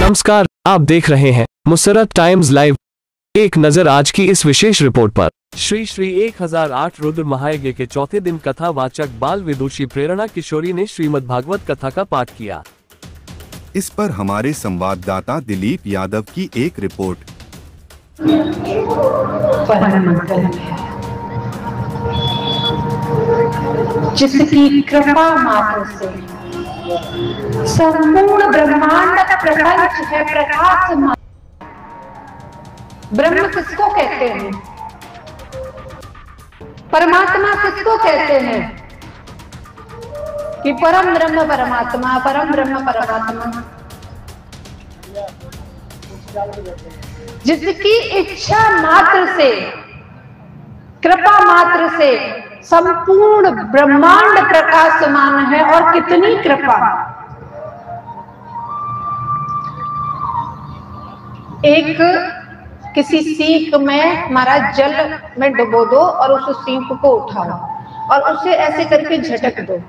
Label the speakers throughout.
Speaker 1: नमस्कार, आप देख रहे हैं मुसरत टाइम्स लाइव। एक नजर आज की इस विशेष रिपोर्ट पर। श्री श्री 1008 रुद्र महायज्ञ के चौथे दिन कथावाचक बाल विदुषी प्रेरणा किशोरी ने श्रीमद् भागवत कथा का पाठ किया।
Speaker 2: इस पर हमारे संवाददाता दिलीप यादव की एक रिपोर्ट।
Speaker 3: जिसकी कृपा मात्र से संपूर्ण ब्रह्मांड प्रपंच है प्रकाशमान। ब्रह्म किसको कहते हैं? परमात्मा किसको कहते हैं? कि परम ब्रह्म परमात्मा, परम ब्रह्म परमात्मा। जिसकी इच्छा मात्र से, कृपा मात्र से संपूर्ण ब्रह्मांड प्रकाशमान है। और कितनी कृपा! एक किसी सीख में महाराज जल में डुबो दो और उस सीख को उठाओ और उसे ऐसे करके झटक दो,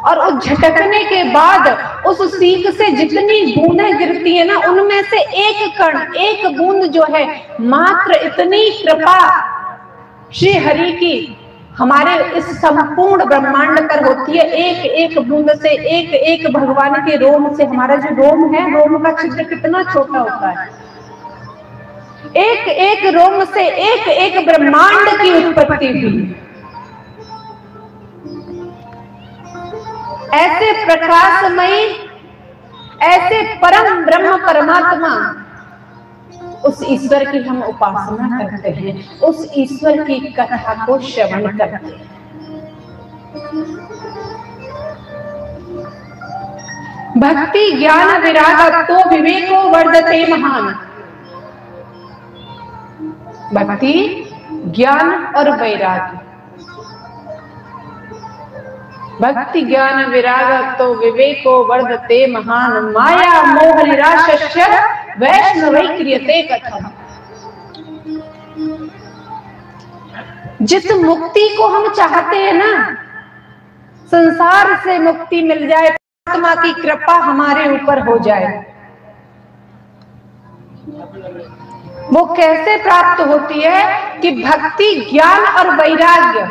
Speaker 3: और उस झटकने के बाद उस सीख से जितनी बूंदें गिरती है ना, उनमें से एक कण, एक बूंद जो है, मात्र इतनी कृपा श्री हरि की हमारे इस संपूर्ण ब्रह्मांड पर होती है। एक एक बूंद से, एक एक भगवान के रोम से, हमारा जो रोम है, रोम का छिद्र कितना छोटा होता है, एक एक रोम से एक एक ब्रह्मांड की उत्पत्ति हुई। ऐसे प्रकाशमयी, ऐसे परम ब्रह्म परमात्मा, उस ईश्वर की हम उपासना करते हैं, उस ईश्वर की कथा को श्रवण करते हैं। भक्ति ज्ञान विराग तो विवेको वर्धते महान। भक्ति ज्ञान और वैराग्य, भक्ति ज्ञान विराग तो विवेको वर्धते महान। माया मोह निराशस्य वैष्णवै क्रियते कथम। जिस मुक्ति को हम चाहते हैं ना, संसार से मुक्ति मिल जाए, परमात्मा की कृपा हमारे ऊपर हो जाए, वो कैसे प्राप्त होती है? कि भक्ति ज्ञान और वैराग्य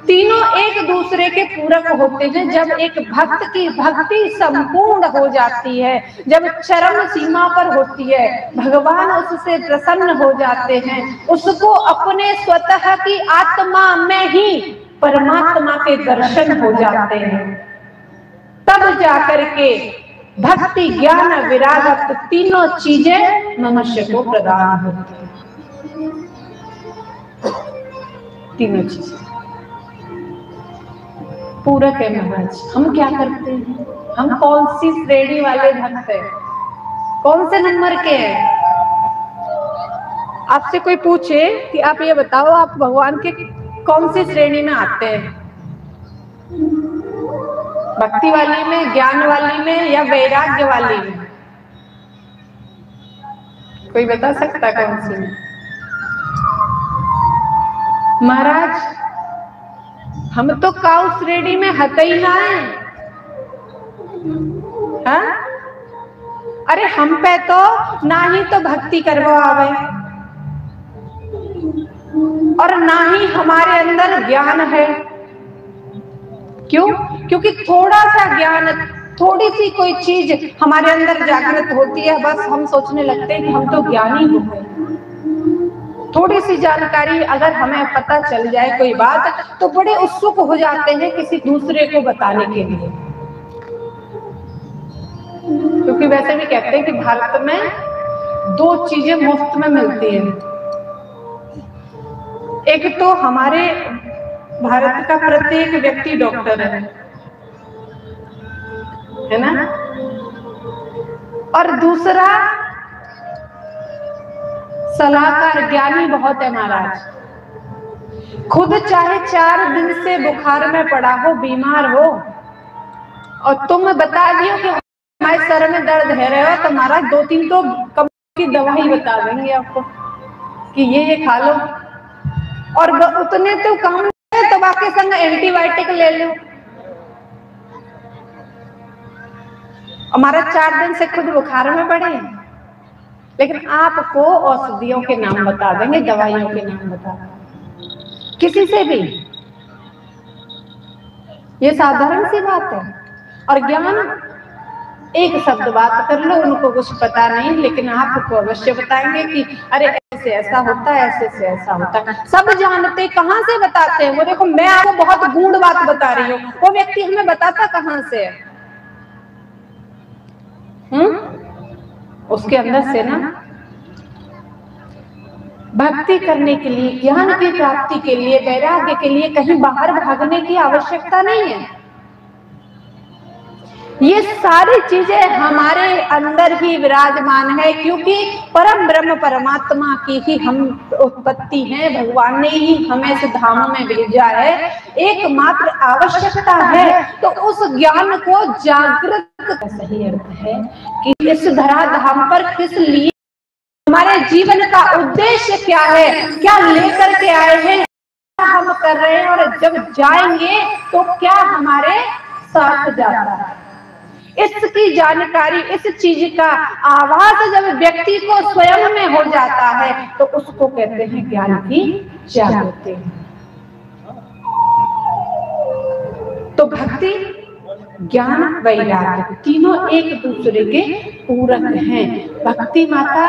Speaker 3: तीनों एक दूसरे के पूरक होते हैं। जब एक भक्त की भक्ति संपूर्ण हो जाती है, जब चरम सीमा पर होती है, भगवान उससे प्रसन्न हो जाते हैं, उसको अपने स्वतः की आत्मा में ही परमात्मा के दर्शन हो जाते हैं, तब जाकर के भक्ति ज्ञान विराग तीनों चीजें मनुष्य को प्रदान होती है। तीनों चीजें पूरक है महाराज। हम क्या करते हैं? हम कौन सी श्रेणी वाले भक्त हैं? कौन से नंबर के हैं? आपसे कोई पूछे कि आप ये बताओ, आप भगवान के कौन सी श्रेणी में आते हैं? भक्ति वाली में, ज्ञान वाली में, या वैराग्य वाली में? कोई बता सकता कौन सी में? महाराज हम तो काउ श्रेणी में हते ही ना है। हाँ? अरे हम पे तो ना ही तो भक्ति करवा आवे, और ना ही हमारे अंदर ज्ञान है। क्यों? क्योंकि थोड़ा सा ज्ञान, थोड़ी सी कोई चीज हमारे अंदर जागृत होती है, बस हम सोचने लगते हैं कि हम तो ज्ञानी हो गए। थोड़ी सी जानकारी अगर हमें पता चल जाए कोई बात, तो बड़े उत्सुक हो जाते हैं किसी दूसरे को बताने के लिए। क्योंकि वैसे भी कहते हैं कि भारत में दो चीजें मुफ्त में मिलती हैं। एक तो हमारे भारत का प्रत्येक व्यक्ति डॉक्टर है ना, और दूसरा सलाहकार, ज्ञानी बहुत है महाराज। खुद चाहे 4 दिन से बुखार में पड़ा हो, बीमार हो, और तुम बता दियो कि हमारे सर में दर्द है रहे हो, तो महाराज 2-3 तो कम की दवाई बता देंगे आपको कि ये खा लो, और उतने तो काम है, तो बाकी संग एंटीबायोटिक ले लो। हमारा 4 दिन से खुद बुखार में पड़े, लेकिन आपको औषधियों के नाम बता देंगे, दवाइयों के नाम बता देंगे, किसी से भी। ये साधारण सी बात है। और ज्ञान एक शब्द बात कर लो, उनको कुछ पता नहीं, लेकिन आपको अवश्य बताएंगे कि अरे ऐसे ऐसा होता है, ऐसे से ऐसा होता है। सब जानते, कहाँ से बताते हैं? वो देखो, मैं आपको बहुत गूढ़ बात बता रही हूँ, वो व्यक्ति हमें बताता कहाँ से है? उसके अंदर से ना। भक्ति करने के लिए, ज्ञान की प्राप्ति के लिए, वैराग्य के लिए कहीं बाहर भागने की आवश्यकता नहीं है। ये सारी चीजें हमारे अंदर ही विराजमान है, क्योंकि परम ब्रह्म परमात्मा की ही हम उत्पत्ति है। भगवान ने ही हमें इस धाम में भेजा है। एकमात्र आवश्यकता है तो उस ज्ञान को जागृत का सही अर्थ है कि इस धराधाम पर किस लिए, हमारे जीवन का उद्देश्य क्या है, क्या लेकर के आए हैं, क्या हम कर रहे हैं, और जब जाएंगे तो क्या हमारे साथ जाता है। इसकी जानकारी, इस चीज का आभास जब व्यक्ति को स्वयं में हो जाता है तो उसको कहते हैं ज्ञान की जागृति। तो भक्ति, ज्ञान, वैराग्य तीनों एक दूसरे के पूरक हैं। भक्ति माता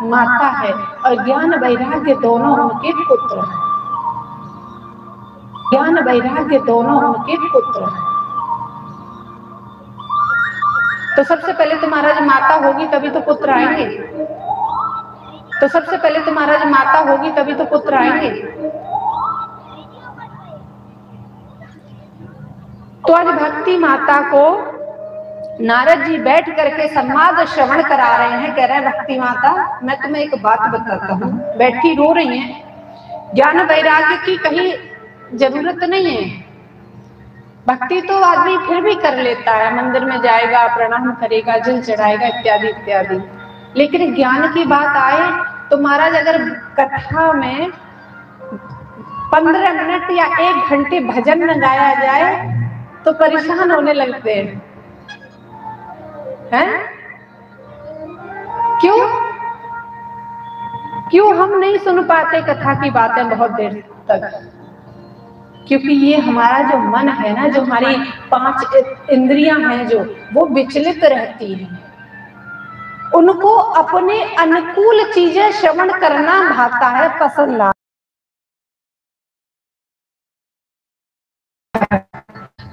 Speaker 3: माता है और ज्ञान वैराग्य दोनों उनके पुत्र हैं। ज्ञान वैराग्य दोनों उनके पुत्र हैं। तो सबसे पहले तो महाराज माता होगी तभी तो पुत्र आएंगे। तो सबसे पहले तो महाराज माता होगी तभी तो पुत्र आएंगे। तो आज भक्ति माता को नारद जी बैठ करके संवाद श्रवण करा रहे हैं। कह रहे हैं, भक्ति माता, मैं तुम्हें एक बात बताता हूँ। बैठी रो रही हैं। ज्ञान वैराग्य की कहीं जरूरत नहीं है। भक्ति तो आदमी फिर भी कर लेता है, मंदिर में जाएगा, प्रणाम करेगा, जल चढ़ाएगा, इत्यादि इत्यादि। लेकिन ज्ञान की बात आए तो महाराज अगर कथा में 15 मिनट या 1 घंटे भजन न गाया जाए तो परेशान होने लगते हैं। क्यों हम नहीं सुन पाते कथा की बातें बहुत देर तक? क्योंकि ये हमारा जो मन है ना, जो हमारी 5 इंद्रियां हैं, जो वो विचलित रहती हैं। उनको अपने अनुकूल चीजें श्रवण करना भाता है, पसंद आता।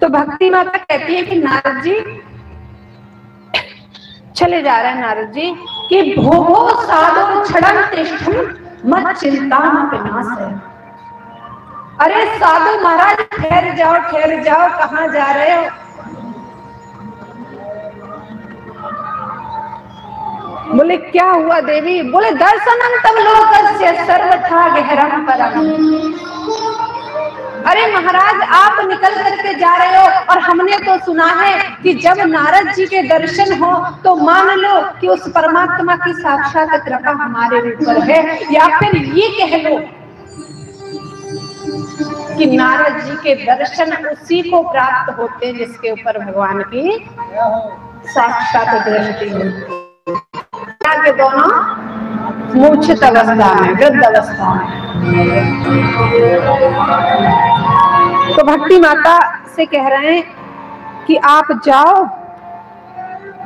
Speaker 3: तो भक्ति माता कहती है कि नारद जी चले जा रहे हैं, नारद जी कि भोगो साधो छड़म तिष्ठम मत चिंता विनाश है। अरे साधु महाराज ठहर जाओ, कहाँ जा रहे हो? बोले क्या हुआ देवी? बोले दर्शनम तब लोकस्य सर्वथा गहरम परम। अरे महाराज, आप निकल करके जा रहे हो और हमने तो सुना है कि जब नारद जी के दर्शन हो तो मान लो कि उस परमात्मा की साक्षात कृपा हमारे ऊपर है। या फिर ये कह लो कि नारद जी के दर्शन उसी को प्राप्त होते हैं जिसके ऊपर भगवान की साक्षात दृष्टि होती है। के दोनों मूर्छित अवस्था में, वृद्ध अवस्था में। तो भक्ति माता से कह रहे हैं कि आप जाओ,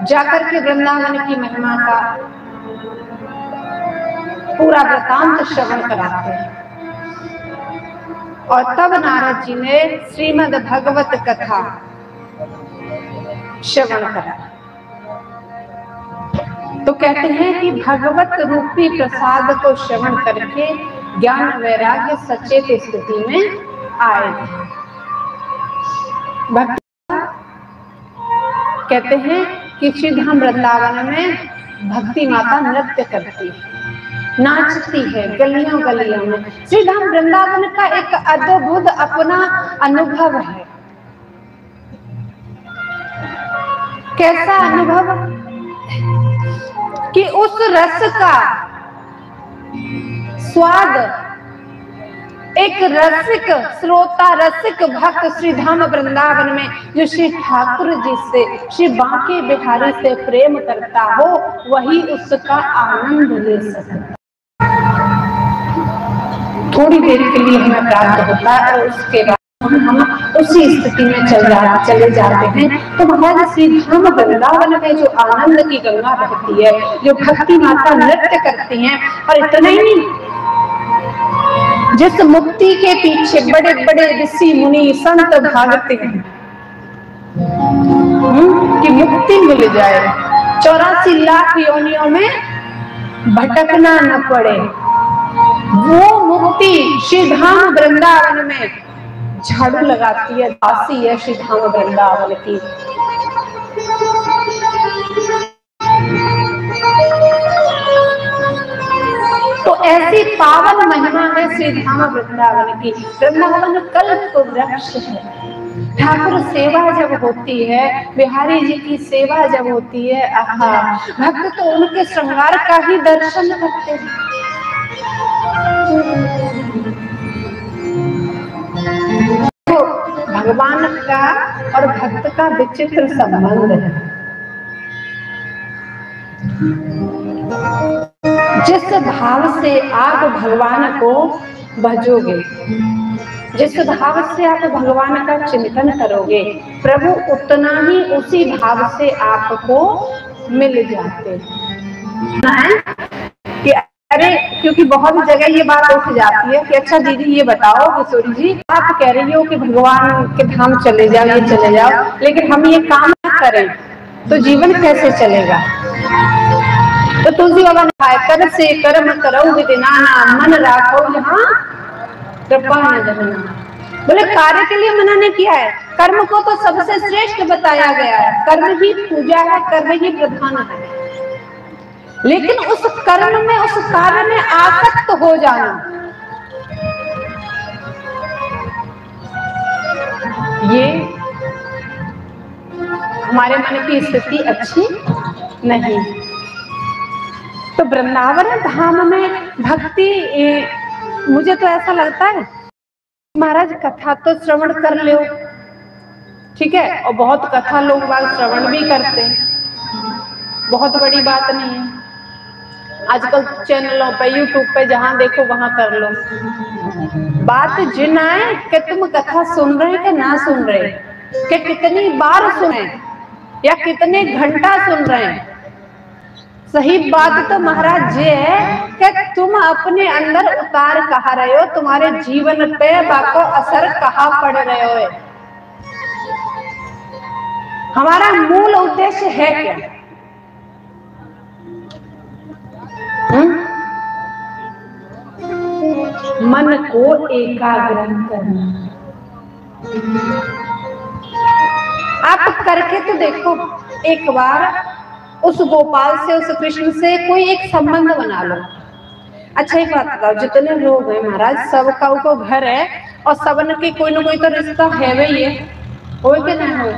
Speaker 3: जाकर के वृंदावन की महिमा का पूरा वृतांत श्रवण कराते हैं। और तब नारद जी ने श्रीमद् भगवत कथा श्रवण करा। तो कहते हैं कि भगवत रूपी प्रसाद को श्रवण करके ज्ञान वैराग्य सचेत स्थिति में आए थे। भक्त कहते हैं कि श्रीधाम वृंदावन में भक्ति माता नृत्य करती है, नाचती है गलियों गलियों में। श्रीधाम वृंदावन का एक अद्भुत अपना अनुभव है। कैसा अनुभव कि उस रस का स्वाद एक रसिक श्रोता रसिक भक्त श्री धाम वृंदावन में जो श्री ठाकुर जी से श्री बांके बिहारी से प्रेम करता हो वही उसका आनंद ले सकता। थोड़ी देर के लिए हमें प्राप्त होता है और उसके बाद हम उसी स्थिति में चले जाते हैं। तो महाराज श्री धाम वृंदावन में जो आनंद की गंगा बहती है, जो भक्ति माता नृत्य करती हैं, और इतना ही नहीं, जिस मुक्ति के पीछे बड़े बड़े ऋषि मुनि संत भागते हैं कि मुक्ति मिल जाए, 84 लाख योनियों में भटकना न पड़े, वो मुक्ति श्री धाम वृंदावन में झाड़ू लगाती है, दासी है श्री धाम वृंदावन की। तो ऐसी पावन महिमा है श्री धाम वृंदावन की। वृंदावन कल्प वृक्ष है। ठाकुर सेवा जब होती है, बिहारी जी की सेवा जब होती है, आहा, भक्त तो उनके श्रृंगार का ही दर्शन करते हैं। तो भगवान का और भक्त का विचित्र संबंध है। जिस भाव से आप भगवान को भजोगे, जिस भाव से आप भगवान का चिंतन करोगे, प्रभु उतना ही उसी भाव से आपको मिल जाते हैं। कि अरे, क्योंकि बहुत जगह ये बात उठ जाती है कि अच्छा दीदी ये बताओ किशोरी जी, आप कह रही हो कि भगवान के धाम चले जाओ, ये चले जाओ, लेकिन हम ये काम न करें तो जीवन कैसे चलेगा? तो तुलसी बाबा ने कहा, कर से कर्म करो विदिनाना, मन राखो जहाँ कृपा न जहना। बोले कार्य के लिए मना नहीं किया है, कर्म को तो सबसे श्रेष्ठ बताया गया है, कर्म ही पूजा है, कर्म ही प्रधान है, लेकिन उस कर्म में, उस कार्य में आसक्त हो जाना, ये हमारे मन की स्थिति अच्छी नहीं। तो वृंदावन धाम में भक्ति, मुझे तो ऐसा लगता है महाराज कथा तो श्रवण कर लो, ठीक है, और बहुत कथा लोग बाग श्रवण भी करते हैं, बहुत बड़ी बात नहीं है। आजकल चैनलों पे, यूट्यूब पे जहां देखो वहां कर लो। बात जिन आए कि तुम कथा सुन रहे कि ना सुन रहे, कि कितनी बार सुने या कितने घंटा सुन रहे हैं। सही बात तो महाराज ये है कि तुम अपने अंदर उतार कहाँ रहे हो, तुम्हारे जीवन पे बाको असर कहाँ पड़ रहे हो। हमारा मूल उद्देश्य है क्या? मन को एकाग्र करना। आप करके तो देखो, एक बार उस गोपाल से, उस कृष्ण से कोई एक संबंध बना लो। अच्छा एक बात बताओ, जितने लोग हैं महाराज, सबका को घर है और सबन के कोई ना कोई तो रिश्ता है वही है, हो कि नहीं हो?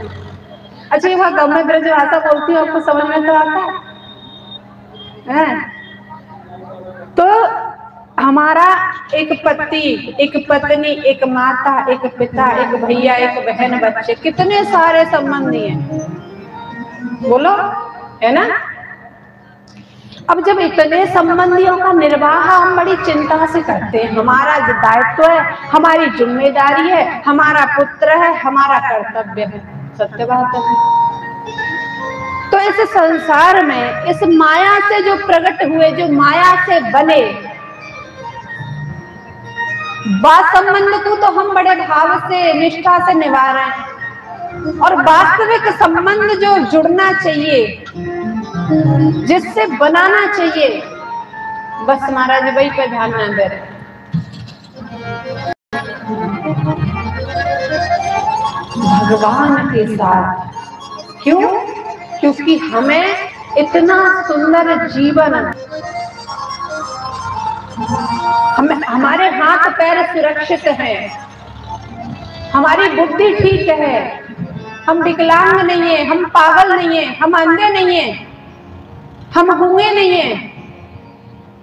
Speaker 3: अच्छा ये बात मैं ब्रजभाषा बोलती हूँ, आपको समझ में तो आता है? तो हमारा एक पति, एक पत्नी, एक माता, एक पिता, एक भैया, एक बहन, बच्चे, कितने सारे संबंधी हैं, बोलो, है ना? अब जब इतने संबंधियों का निर्वाह हम बड़ी चिंता से करते हैं, हमारा दायित्व है, हमारी जिम्मेदारी है, हमारा पुत्र है, हमारा कर्तव्य है, सत्य बात है। तो इस संसार में, इस माया से जो प्रकट हुए, जो माया से बने, संबंध को तो हम बड़े भाव से, निष्ठा से निभा रहे हैं, और वास्तविक संबंध जो जुड़ना चाहिए, जिससे बनाना चाहिए, बस महाराज वही पे ध्यान न दे रहे। भगवान के साथ, क्यों? क्योंकि हमें इतना सुंदर जीवन, हमारे हाथ पैर सुरक्षित हैं, हमारी बुद्धि ठीक है, हम विकलांग नहीं है, हम पागल नहीं है, हम अंधे नहीं है, हम गूंगे नहीं है।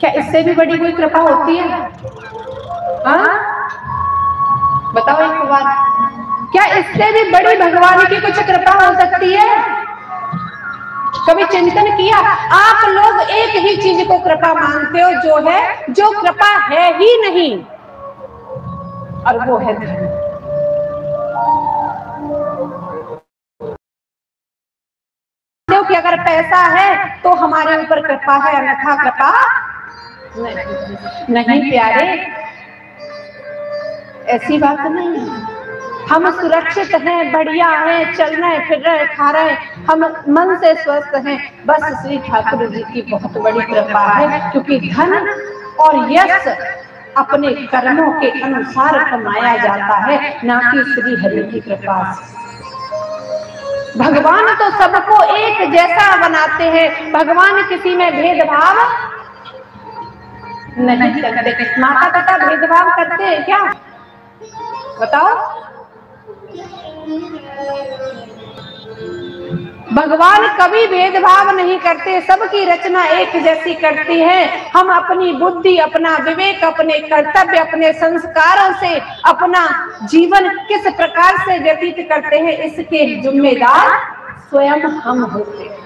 Speaker 3: क्या इससे भी बड़ी कोई कृपा होती है? हाँ? बताओ एक बार, क्या इससे भी बड़ी भगवान की कुछ कृपा हो सकती है? कभी चिंतन किया? आप लोग एक ही चीज को कृपा मानते हो, जो है, जो कृपा है ही नहीं, और वो है धन। कि अगर पैसा है तो हमारे ऊपर कृपा है, अन्यथा कृपा नहीं प्यारे, ऐसी बात नहीं है। हम सुरक्षित हैं, बढ़िया हैं, चल रहे, फिर रहे, खा रहे, हम मन से स्वस्थ हैं, बस श्री ठाकुर जी की बहुत बड़ी कृपा है। क्योंकि धन और यश अपने कर्मों के अनुसार कमाया जाता है, ना कि श्री हरि की कृपा से। भगवान तो सबको एक जैसा बनाते हैं, भगवान किसी में भेदभाव नहीं करते। माता पिता भेदभाव करते हैं क्या? बताओ। भगवान कभी भेदभाव नहीं करते, सबकी रचना एक जैसी करती है। हम अपनी बुद्धि, अपना विवेक, अपने कर्तव्य, अपने संस्कारों से अपना जीवन किस प्रकार से व्यतीत करते हैं, इसके जिम्मेदार स्वयं हम होते हैं।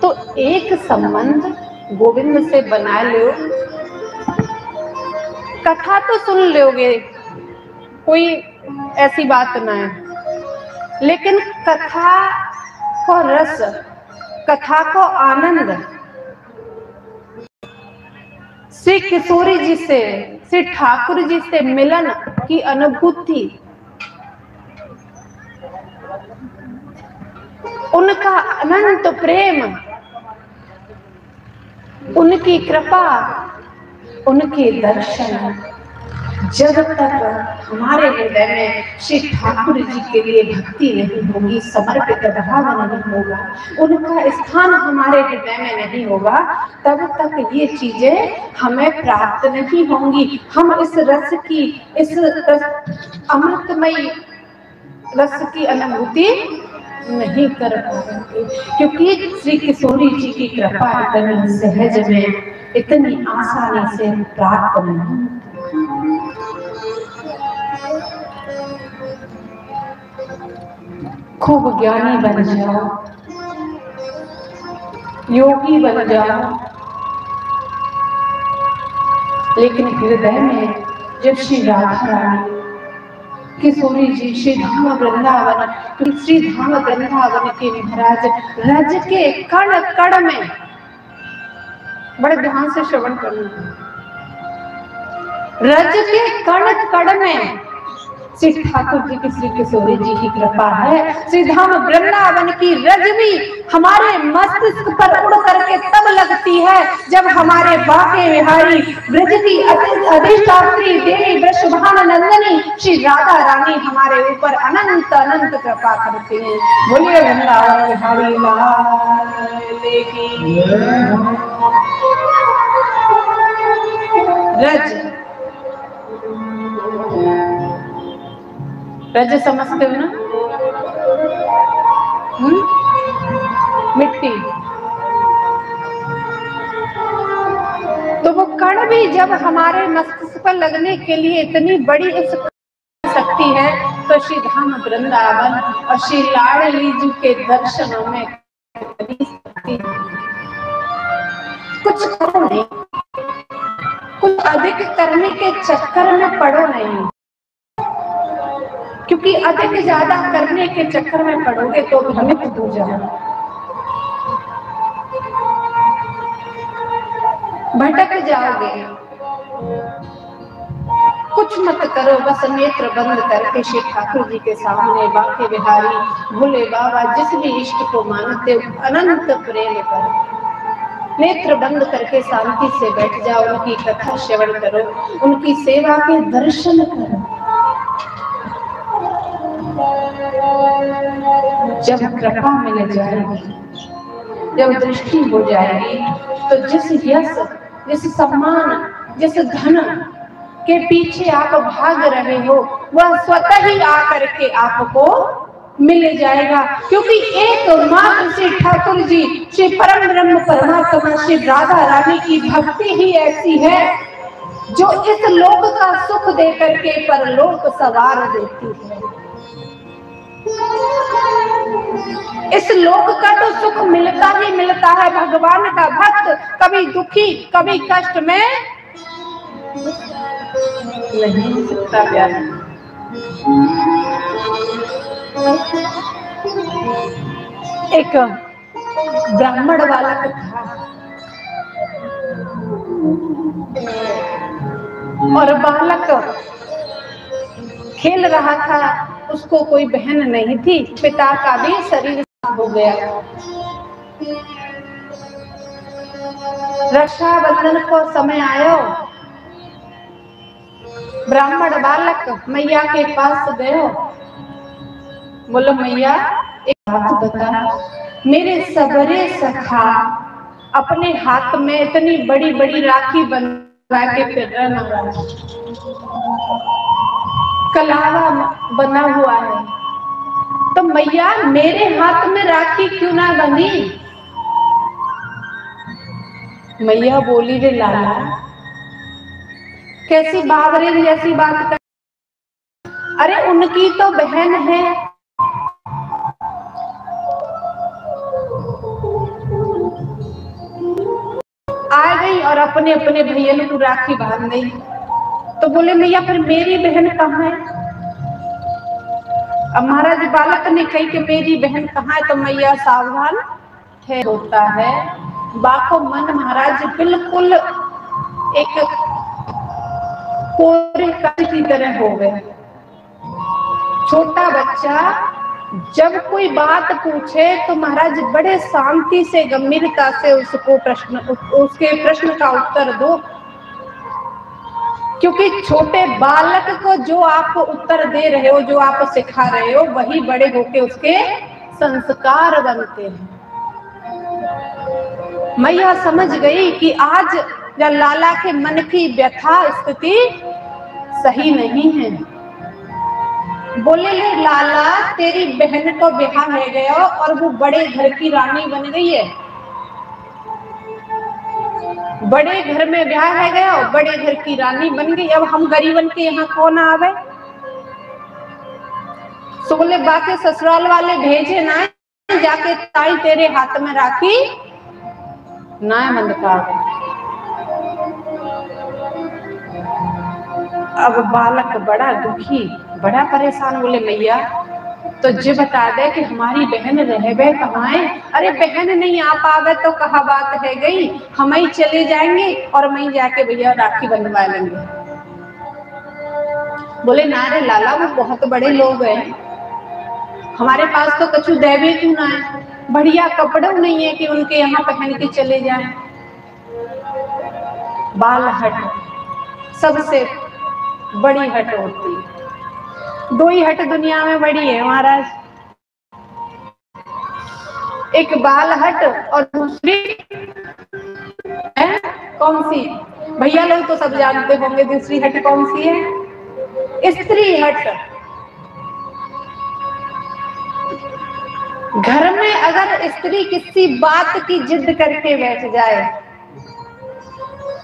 Speaker 3: तो एक संबंध गोविंद से बना लो, कथा तो सुन लोगे, कोई ऐसी बात ना है, लेकिन कथा को रस, कथा को आनंद श्री किशोरी जी से, श्री ठाकुर जी से मिलन की अनुभूति, उनका अनंत प्रेम, उनकी कृपा, उनके दर्शन, जब तक हमारे हृदय में श्री ठाकुर जी के लिए भक्ति नहीं होगी, समर्पित भाव नहीं होगा, उनका स्थान हमारे हृदय में नहीं होगा, तब तक ये चीजें हमें प्राप्त नहीं होंगी। हम इस रस की, इस अमृतमयी रस की अनुभूति नहीं कर पाएंगे, क्योंकि श्री किशोरी जी की कृपा इतनी सहज में, इतनी आसानी से प्राप्त नहीं। खूब ज्ञानी बन जाओ, योगी बन जाओ, लेकिन हृदय में जब श्री राधा रानी, किशोरी जी, श्री धाम वृंदावन, श्री धाम वृंदावन के महाराज रज के कण कण में, बड़े ध्यान से श्रवण करना, रज के कण कण में श्री ठाकुर जी की, श्री किशोरी जी की कृपा है। श्री धाम वृंदावन की रज भी हमारे मस्तिष्क पर उड़ करके तब लगती है जब हमारे बाके बिहारी ब्रज की अधिष्ठात्री देवी वृषभान नंदनी श्री राधा रानी हमारे ऊपर अनंत अनंत कृपा करते हैं। बोलिए वृंदावन बिहारी लाल की। रज समझते हो ना? मिट्टी, तो वो कण भी जब हमारे मस्तिष्क पर लगने के लिए इतनी बड़ी शक्ति है, तो श्री धाम वृंदावन और श्री लाडली जी के दर्शनों में कुछ करो नहीं, कुछ अधिक करने के चक्कर में पड़ो नहीं, क्योंकि अधिक ज्यादा करने के चक्कर में पड़ोगे तो भ्रमित हो जाओगे, भटक जाओगे। कुछ मत करो, बस नेत्र बंद करके श्री ठाकुर जी के सामने बाके बिहारी भोले बाबा जिस भी इष्ट को मानते हो अनंत प्रेम करो, नेत्र बंद करके शांति से बैठ जाओ, उनकी कथा श्रवण करो, उनकी सेवा के दर्शन करो। जब कृपा मिल जाएगी, जब दृष्टि हो जाएगी, तो जिस यश, जिस सम्मान, जिस धन के पीछे आप भाग रहे हो, वह स्वतः ही आकर के आपको मिल जाएगा, क्योंकि एकमात्र श्री ठाकुर जी, श्री परम ब्रह्म परमात्मा श्री राधा रानी की भक्ति ही ऐसी है जो इस लोक का सुख दे करके परलोक सवार देती है। इस लोक का तो सुख मिलता ही मिलता है। भगवान का भक्त कभी दुखी कभी कष्ट में नहीं सकता प्यार। एक ब्राह्मण बालक था और बालक खेल रहा था, उसको कोई बहन नहीं थी, पिता का भी शरीर हो गया। रक्षाबंधन को समय आयो, ब्राह्मण बालक मैया के पास गयो, बोलो मैया एक बात बता, मेरे सबरे सखा अपने हाथ में इतनी बड़ी बड़ी राखी बनवा के फिर रहा है, कलावा बना हुआ है, तो मैया मेरे हाथ में राखी क्यों ना बनी? मैया बोली रे लाला, कैसी बावरी जैसी बात कर, अरे उनकी तो बहन है, आ गई और अपने अपने भैया को राखी बांध गई। तो बोले मैया फिर मेरी बहन कहाँ है? अब महाराज बालक ने कही कि मेरी बहन कहाँ है? तो मैया सावधान है, होता है बाको मन महाराज बिल्कुल एक कोरे की तरह हो गए। छोटा बच्चा जब कोई बात पूछे तो महाराज बड़े शांति से गंभीरता से उसके प्रश्न का उत्तर दो, क्योंकि छोटे बालक को जो आप उत्तर दे रहे हो, जो आप सिखा रहे हो, वही बड़े होके उसके संस्कार बनते हैं। मैया समझ गई कि आज जब लाला के मन की व्यथा स्थिति सही नहीं है। बोले ले लाला, तेरी बहन को ब्याह हो गया और वो बड़े घर की रानी बन गई है, बड़े घर में ब्याह है गया और बड़े घर की रानी बन गई, अब हम गरीबन के यहाँ कौन आवे? तो बोले बाकी ससुराल वाले भेजे ना, जाके ताई तेरे हाथ में राखी ना बंद कर। अब बालक बड़ा दुखी, बड़ा परेशान, बोले मैया तो जी बता दे कि हमारी बहन रहे कहाँ है? अरे बहन नहीं आ पावे तो कहा बात है गई, हम ही चले जाएंगे और मैं जाके भैया राखी बंधवा लेंगे। बोले ना रे लाला, वो बहुत बड़े लोग हैं, हमारे पास तो कछु देवे क्यों ना है, बढ़िया कपड़े नहीं है कि उनके यहाँ पहन के चले जाएं। बाल हट सबसे बड़ी हट होती है, दो ही हट दुनिया में बड़ी है महाराज, एक बाल हट और दूसरी है कौन सी? भैया लोग तो सब जानते होंगे दूसरी हट कौन सी है? स्त्री हट। घर में अगर स्त्री किसी बात की जिद करके बैठ जाए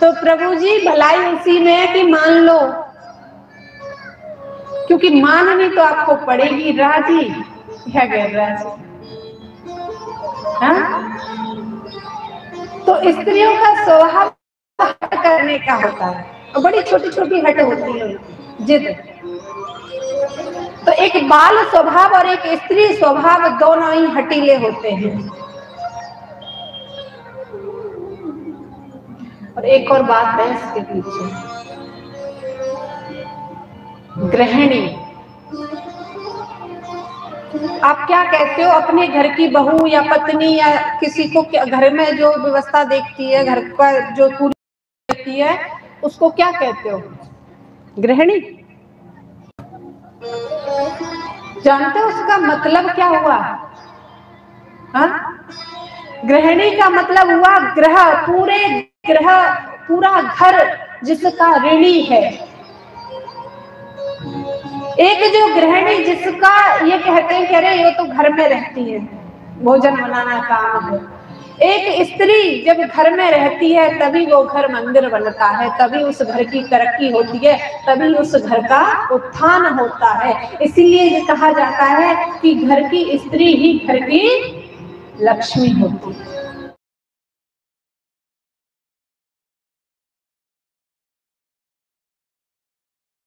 Speaker 3: तो प्रभु जी भलाई उसी में है कि मान लो, क्योंकि माननी तो आपको पड़ेगी, राजी या गैर राजी। हाँ? तो स्त्रियों का स्वभाव हट करने का होता है और बड़ी छोटी छोटी हट होती है जिद। तो एक बाल स्वभाव और एक स्त्री स्वभाव दोनों ही हटीले होते हैं। और एक और बात है इसके पीछे, गृहिणी। आप क्या कहते हो अपने घर की बहू या पत्नी या किसी को घर में जो व्यवस्था देखती है, घर का जो पूरी देखती है, उसको क्या कहते हो? गृहिणी। जानते हो उसका मतलब क्या हुआ? हाँ? गृहिणी का मतलब हुआ ग्रह, पूरे ग्रह, पूरा घर जिसका ऋणी है। एक जो गृहिणी जिसका ये कहते हैं कि अरे ये तो घर में रहती है, भोजन बनाना काम है। एक स्त्री जब घर में रहती है तभी वो घर मंदिर बनता है, तभी उस घर की तरक्की होती है, तभी उस घर का उत्थान होता है। इसीलिए ये कहा जाता है कि घर की स्त्री ही घर की लक्ष्मी होती है।